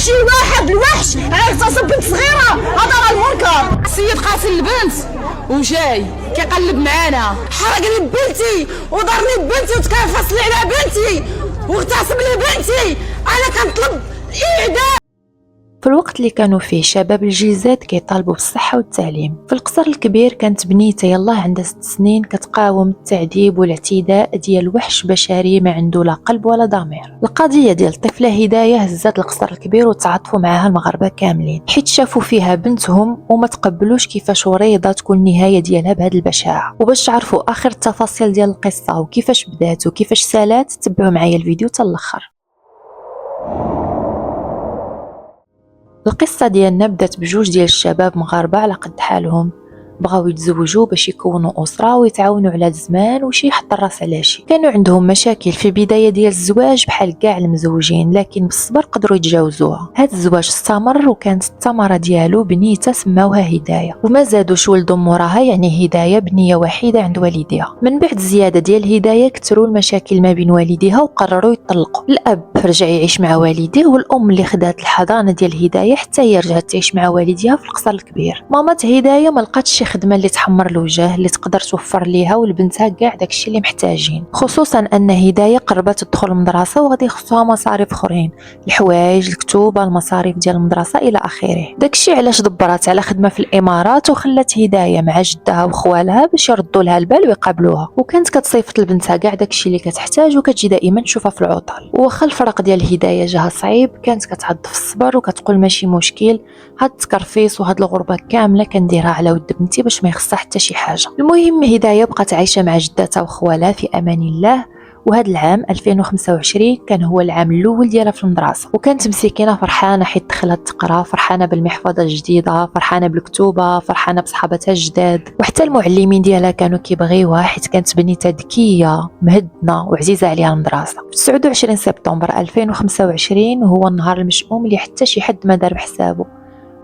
شي واحد الوحش غيغتصب بنت صغيره، هذا راه المنكر. السيد قاتل البنت وجاي كيقلب معانا، حرقني بنتي وضرني بنتي وتكافص لي على بنتي واغتصب لي بنتي، انا كنطلب الاعدام. في الوقت اللي كانوا فيه شباب الجيزات كيطالبوا بالصحة والتعليم، في القصر الكبير كانت بنيته يلاه عندها 6 سنين كتقاوم التعذيب والاعتداء ديال وحش بشري ما عنده لا قلب ولا ضمير. القضية ديال الطفلة هداية هزات القصر الكبير وتعاطفوا معها المغاربة كاملين، حيت شافوا فيها بنتهم وما تقبلوش كيفاش وريضة تكون النهاية ديالها بهذه البشاعة. وباش تعرفوا آخر التفاصيل ديال القصة وكيفاش بدات وكيفاش سالات، تبعوا معايا الفيديو حتى الاخر. القصة ديالنا بدات بجوج ديال الشباب مغاربة على قد حالهم، بغاو يتزوجوا باش يكونوا أسرة ويتعاونوا على الزمان وشي يحط الراس على شي. كانوا عندهم مشاكل في البداية ديال الزواج بحال كاع المزوجين، لكن بالصبر قدروا يتجاوزوها. هذا الزواج استمر وكانت الثمرة ديالو بنيته سماوها هداية، وما زادوش ولدهم موراها، يعني هداية بنية وحيدة عند والديها. من بعد الزيادة ديال هداية كثروا المشاكل ما بين والديها وقرروا يطلقوا. الأب رجع يعيش مع والديه، والأم اللي خدات الحضانة ديال هداية حتى هي رجعت تعيش مع والديها في القصر الكبير. مامات هداية ما لقاتش خدمه اللي تحمر الوجه اللي تقدر توفر ليها ولبنتها كاع داكشي اللي محتاجين، خصوصا ان هدايه قربت تدخل المدرسه وغادي يخصوها مصاريف اخرين، الحوايج، الكتب، المصاريف ديال المدرسه الى اخره. داكشي علاش دبرات على خدمه في الامارات وخلات هدايه مع جدها وخوالها باش يردوا لها البال ويقابلوها، وكانت كتصيفط لبنتها كاع داكشي اللي كتحتاج وكتجي دائما تشوفها في العطل. وواخا الفرق ديال هدايه جاها صعيب، كانت كتعض في الصبر وكتقول ماشي مشكل، هاد التكرفيس وهاد الغربه كامله كنديرها على ود بنتي باش ما يخصها حتى شي حاجه. المهم هدايه بقات عايشه مع جدتها وخوالها في امان الله. وهذا العام 2025 كان هو العام الاول ديالها في المدرسه، وكانت مسكينه فرحانه حيت دخلت تقرا، فرحانه بالمحفظه الجديده، فرحانه بالكتوبه، فرحانه بصحاباتها الجداد، وحتى المعلمين ديالها كانوا كيبغيوها حيت كانت بنيته ذكيه مهدنه وعزيزه عليها المدرسه. في 29 سبتمبر 2025 هو النهار المشؤوم اللي حتى شي حد ما دار بحسابه.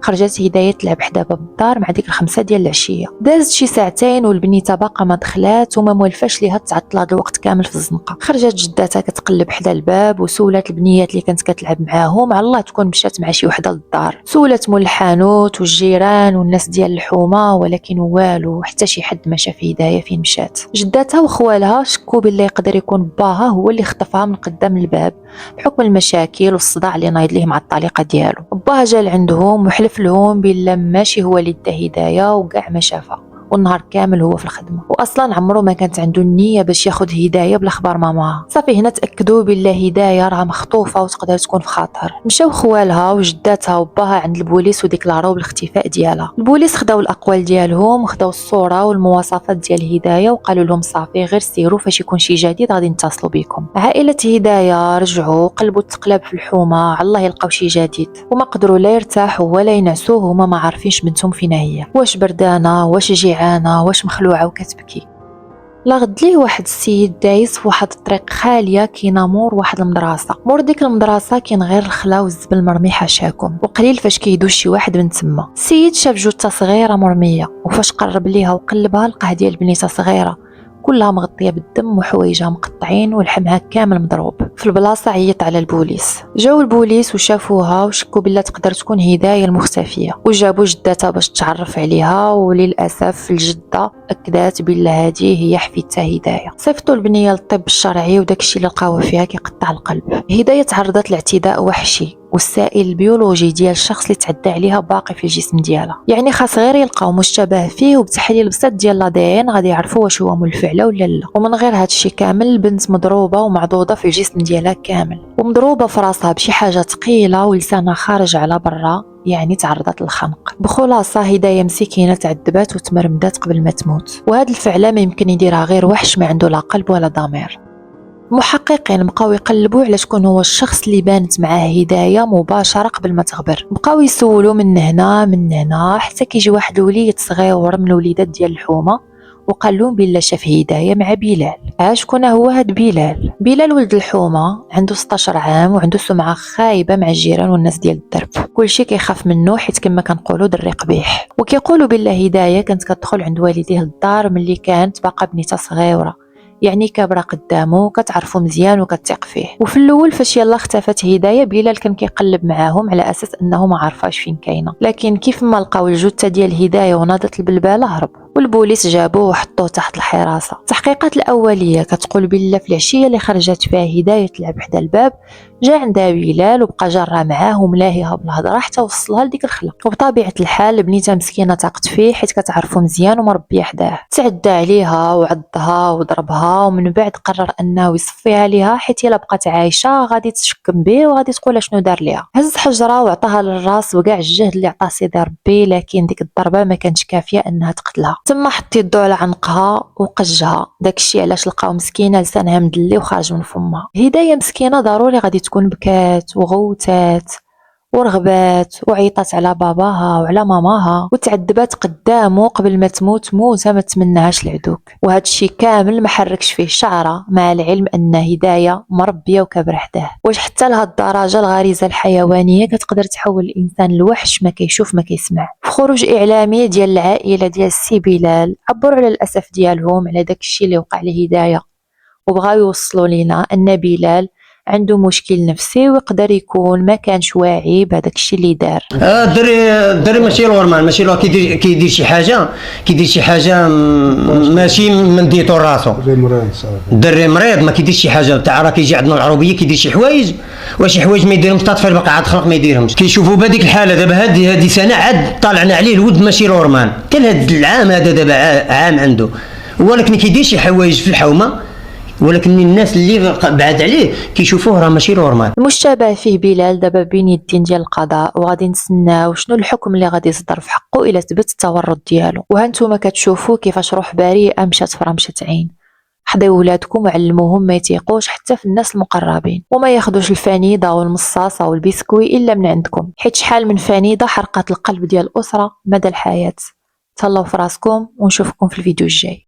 خرجت هداية تلعب حدا باب الدار مع ديك 5 ديال العشيه. دازت شي ساعتين والبنيته باقا ما دخلات وما موالفاش ليها تعطل هذا الوقت كامل في الزنقه. خرجت جداتها كتقلب حدا الباب وسولات البنيات اللي كانت كتلعب معاهم على الله تكون مشات مع شي وحده للدار. سولات مول الحانوت والجيران والناس ديال الحومه، ولكن والو، حتى شي حد ما شاف هداية فين مشات. جداتها وخوالها شكوا باللي يقدر يكون باها هو اللي خطفها من قدام الباب بحكم المشاكل والصداع اللي نايض ليه مع الطليقه ديالو. باها جا لعندهم وحلف لهم بلا ماشي هو اللي دا هداية وكاع ما شافها، والنهار كامل هو في الخدمه، واصلا عمره ما كانت عنده النيه باش ياخذ هدايه بلا خبر ماماها. صافي هنا تاكدوا بالله هدايه راه مخطوفه وتقدر تكون في خطر. مشاو خوالها وجداتها وباها عند البوليس وديكلاراو بالاختفاء ديالها. البوليس خداو الاقوال ديالهم وخداو الصوره والمواصفات ديال هدايه وقالوا لهم صافي غير سيروا فاش يكون شي جديد غادي نتصلوا بكم. عائله هدايه رجعوا قلبوا التقلاب في الحومه على الله يلقاو شي جديد، وما قدروا لا يرتاحوا ولا ينعسوا، هما ما عارفينش بنتهم فين هي، واش بردانه واش جيعانه واش مخلوعه وكتبكي. لا غد ليه واحد السيد دايز في واحد الطريق خاليه كاينه مور واحد المدرسه. مور ديك المدرسه كاين غير الخلا والزبل مرمي حاشاكم، وقليل فاش كيدوز شي واحد من تما. السيد شاف جوجه صغيره مرميه، وفاش قرب ليها وقلبها لقاه ديال بنيته صغيره كلها مغطيه بالدم وحوايجها مقطعين ولحمها كامل مضروب. في البلاصه عيط على البوليس. جاو البوليس وشافوها وشكوا بلا تقدر تكون هدايه المختفيه، وجابوا جدتها باش تتعرف عليها، وللاسف الجده اكدات بلا هذه هي حفيدتها هدايه. صيفطوا البنيه للطب الشرعي وداكشي اللي لقاوه فيها كيقطع القلب. هدايه تعرضت لاعتداء وحشي، والسائل البيولوجي ديال الشخص اللي تعدى عليها باقي في الجسم ديالها، يعني خاص غير يلقاو مشتبه فيه وبتحليل بسيط ديال الADN غادي يعرفوا واش هو ملفعله ولا لا. ومن غير هادشي كامل البنت مضروبه ومعضوضه في الجسم ديالها كامل، ومضروبه في راسها بشي حاجه ثقيله ولسانها خارج على برا، يعني تعرضت للخنق. بخلاصه هدايه مسكينه تعذبات وتمرمدات قبل ما تموت، وهاد الفعله ما يمكن يديرها غير وحش ما عنده لا قلب ولا ضمير. المحققين بقاو يقلبوا على شكون هو الشخص اللي بانت معاه هدايه مباشره قبل ما تغبر. بقاو يسولوا من هنا حتى كيجي واحد الوليد صغير من الوليدات ديال الحومه وقال لهم بلا شاف هدايه مع بلال. شكون هو هاد بلال؟ بلال ولد الحومه، عنده 16 عام وعنده سمعه خايبه مع الجيران والناس ديال الدرب، كلشي كيخاف منه حيت كما كنقولوا دري قبيح. وكيقولوا بلا هدايه كانت كتدخل عند والديه للدار ملي كانت باقا بنيته صغيره، يعني كابرة قدامه كتعرفو مزيان وكتثق فيه. وفي الاول فاش يلا اختفت هداية، بلال كان كيقلب معاهم على اساس انه ما عارفاش فين كاينه، لكن كيف ما لقاو الجثه ديال هداية وناضت البلباله هرب، والبوليس جابوه وحطوه تحت الحراسه. التحقيقات الاوليه كتقول بلا في العشيه اللي خرجت فيها هداية تلعب حدا الباب جا عندها بلال وبقى جارها معاه وملاهيها بالهضره حتى وصلها لديك الخلق. وبطبيعه الحال بنيتها مسكينه تاقت فيه حيت كتعرفو مزيان ومربيه حداه. تعدى عليها وعضها وضربها، ومن بعد قرر انه يصفيها ليها حيت الا بقات عايشه غادي تشكم به وغادي تقول شنو دار ليها. هز حجره وعطاها للراس وكاع الجهد اللي عطاه سيدي ربي، لكن ديك الضربه ما كانتش كافيه انها تقتلها. تما حط يدو على عنقها وقجها، داكشي علاش لقاو مسكينه لسانها مدلي وخارج من فمها. هداية مسكينه ضروري غادي تكون بكات وغوتات ورغبات وعيطات على باباها وعلى ماماها وتعذبات قدامه قبل ما تموت موته ما تمناهاش العدوك. وهذا الشيء كامل ما حركش فيه شعره، مع العلم ان هداية مربيه وكابره حداه. واش حتى لهاد الدرجه الغريزه الحيوانيه كتقدر تحول الانسان لوحش ما كيشوف ما كيسمع؟ في خروج اعلامي ديال العائله ديال السي بلال عبروا على الاسف ديالهم على داك الشيء اللي وقع لهداية، وبغاو يوصلوا لينا ان بلال عنده مشكل نفسي ويقدر يكون ما كانش واعي بهذاك الشيء اللي دار. الدري ماشي الورمان، ماشي لو كيدير شي حاجه ماشي من ديتو راسو. الدري مريض ما كيدير شي حاجه تاع راه كيجي عندنا العروبيه كيدير شي حوايج، وشي حوايج ما يديرهمش طاطفال باقي عاد خلق ما يديرهمش. كيشوفوا بهذيك الحاله دابا هذه سنه عاد طالعنا عليه الود ماشي الورمان، كان هذا العام هذا دابا عام عنده، ولكن كيدير شي حوايج في الحومه، ولكن الناس اللي بعاد عليه كيشوفوه راه ماشي نورمال. المشتبه فيه بلال دابا بين يدين ديال القضاء، وغادي نتسناو شنو الحكم اللي غادي يصدر في حقه الا ثبت التورط ديالو. وهانتوما كتشوفوا كيفاش روح بريئه مشات في رمشه عين. حضيو ولادكم وعلموهم ما يتيقوش حتى في الناس المقربين، وما ياخذوش الفنيده والمصاصه والبسكوي الا من عندكم، حيت شحال من فنيده حرقت القلب ديال الاسره مدى الحياه. تهلاو في راسكم ونشوفكم في الفيديو الجاي.